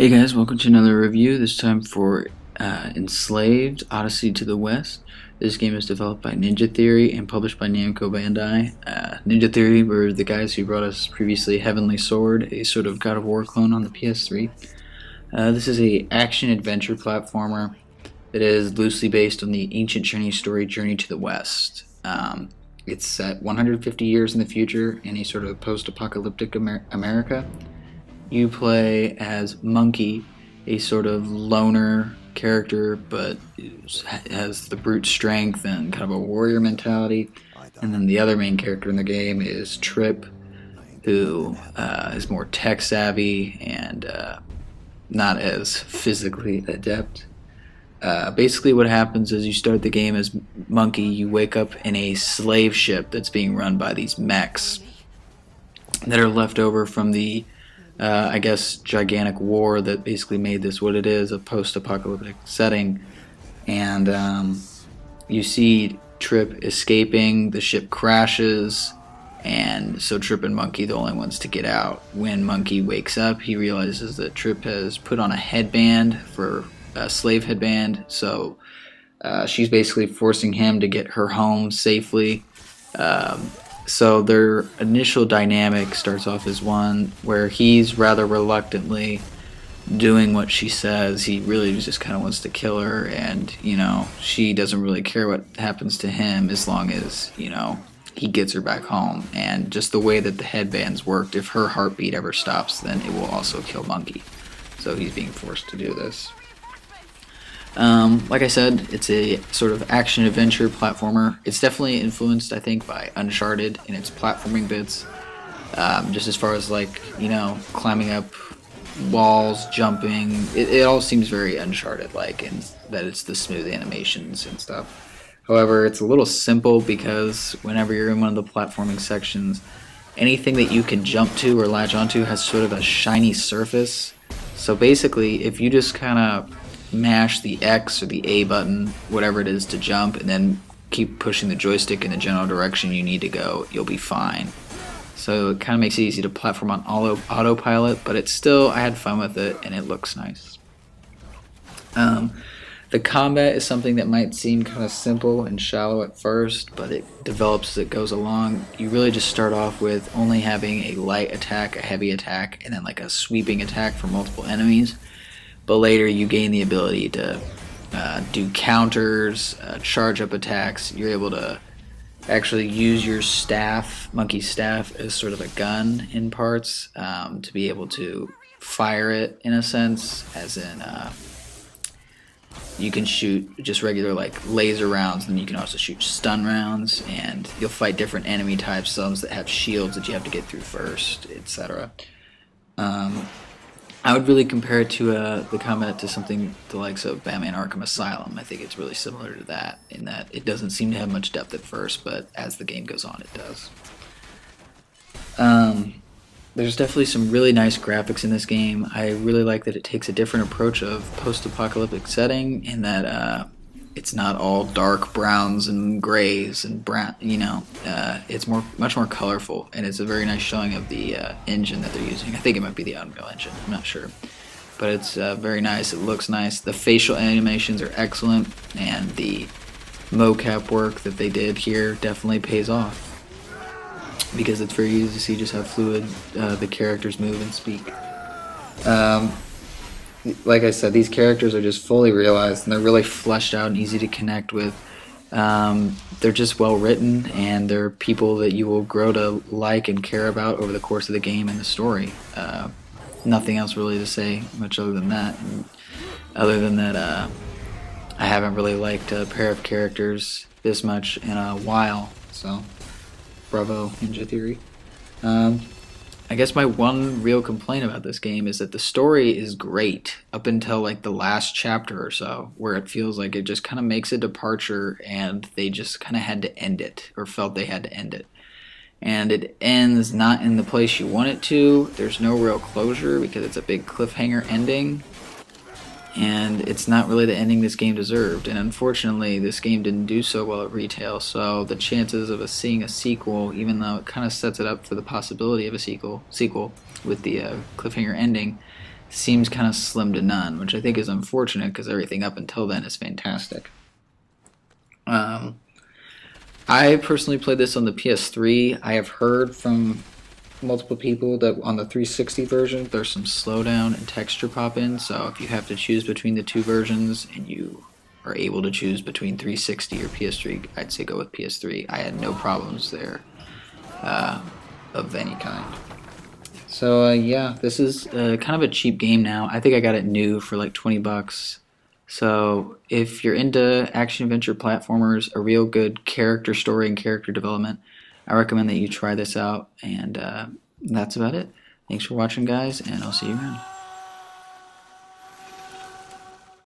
Hey guys, welcome to another review, this time for Enslaved, Odyssey to the West. This game is developed by Ninja Theory and published by Namco Bandai. Ninja Theory were the guys who brought us previously Heavenly Sword, a sort of God of War clone on the PS3. This is a action-adventure platformer that is loosely based on the ancient Chinese story Journey to the West. It's set 150 years in the future in a sort of post-apocalyptic America. You play as Monkey, a sort of loner character, but has the brute strength and kind of a warrior mentality. And then the other main character in the game is Trip, who is more tech savvy and not as physically adept. Basically what happens is you start the game as Monkey, you wake up in a slave ship that's being run by these mechs that are left over from the I guess gigantic war that basically made this what it is, a post-apocalyptic setting. And you see Trip escaping, the ship crashes, and so Trip and Monkey the only ones to get out. When Monkey wakes up, he realizes that Trip has put on a headband, for a slave headband, so she's basically forcing him to get her home safely. So their initial dynamic starts off as one where he's rather reluctantly doing what she says. He really just kind of wants to kill her, and she doesn't really care what happens to him as long as he gets her back home. And just the way that the headbands worked, if her heartbeat ever stops, then it will also kill Monkey. So he's being forced to do this. Like I said, it's a sort of action-adventure platformer. It's definitely influenced, I think, by Uncharted in its platforming bits. Just as far as, climbing up walls, jumping, it all seems very Uncharted-like, and that it's the smooth animations and stuff. However, it's a little simple because whenever you're in one of the platforming sections, anything that you can jump to or latch onto has sort of a shiny surface. So basically, if you just kind of mash the X or the A button, whatever it is, to jump, and then keep pushing the joystick in the general direction you need to go, you'll be fine. So it kind of makes it easy to platform on autopilot, but it's still, I had fun with it, and it looks nice. The combat is something that might seem kind of simple and shallow at first, but it develops as it goes along. You really just start off with only having a light attack, a heavy attack, and then like a sweeping attack for multiple enemies. But later you gain the ability to do counters, charge up attacks. You're able to actually use your staff, Monkey's staff, as sort of a gun in parts, to be able to fire it in a sense, as in you can shoot just regular laser rounds, and you can also shoot stun rounds, and you'll fight different enemy types, some that have shields that you have to get through first, etc. I would really compare it to the combat to something the likes of Batman Arkham Asylum. I think it's really similar to that, in that it doesn't seem to have much depth at first, but as the game goes on, it does. There's definitely some really nice graphics in this game. I really like that it takes a different approach of post-apocalyptic setting, in that it's not all dark browns and grays and brown. It's much more colorful, and it's a very nice showing of the engine that they're using. I think it might be the Unreal Engine. I'm not sure, but it's very nice. It looks nice. The facial animations are excellent, and the mocap work that they did here definitely pays off, because it's very easy to see just how fluid the characters move and speak. Like I said, these characters are just fully realized, and they're really fleshed out and easy to connect with. They're just well written, and they're people that you will grow to like and care about over the course of the game and the story. Nothing else really to say much other than that. And other than that, I haven't really liked a pair of characters this much in a while, so bravo, Ninja Theory. I guess my one real complaint about this game is that the story is great up until the last chapter or so, where it feels like it just kind of makes a departure, and they just kind of had to end it, or felt they had to end it. And it ends not in the place you want it to. There's no real closure because it's a big cliffhanger ending, and it's not really the ending this game deserved. And unfortunately, this game didn't do so well at retail, so the chances of us seeing a sequel, even though it kind of sets it up for the possibility of a sequel with the cliffhanger ending, seems kind of slim to none, which I think is unfortunate because everything up until then is fantastic. Um, I personally played this on the PS3. I have heard from multiple people that on the 360 version there's some slowdown and texture pop in, so if you have to choose between the two versions and you are able to choose between 360 or PS3, I'd say go with PS3. I had no problems there of any kind. So yeah, this is kind of a cheap game now. I think I got it new for like 20 bucks. So if you're into action adventure platformers, a real good character story and character development, I recommend that you try this out. And that's about it. Thanks for watching, guys, and I'll see you around.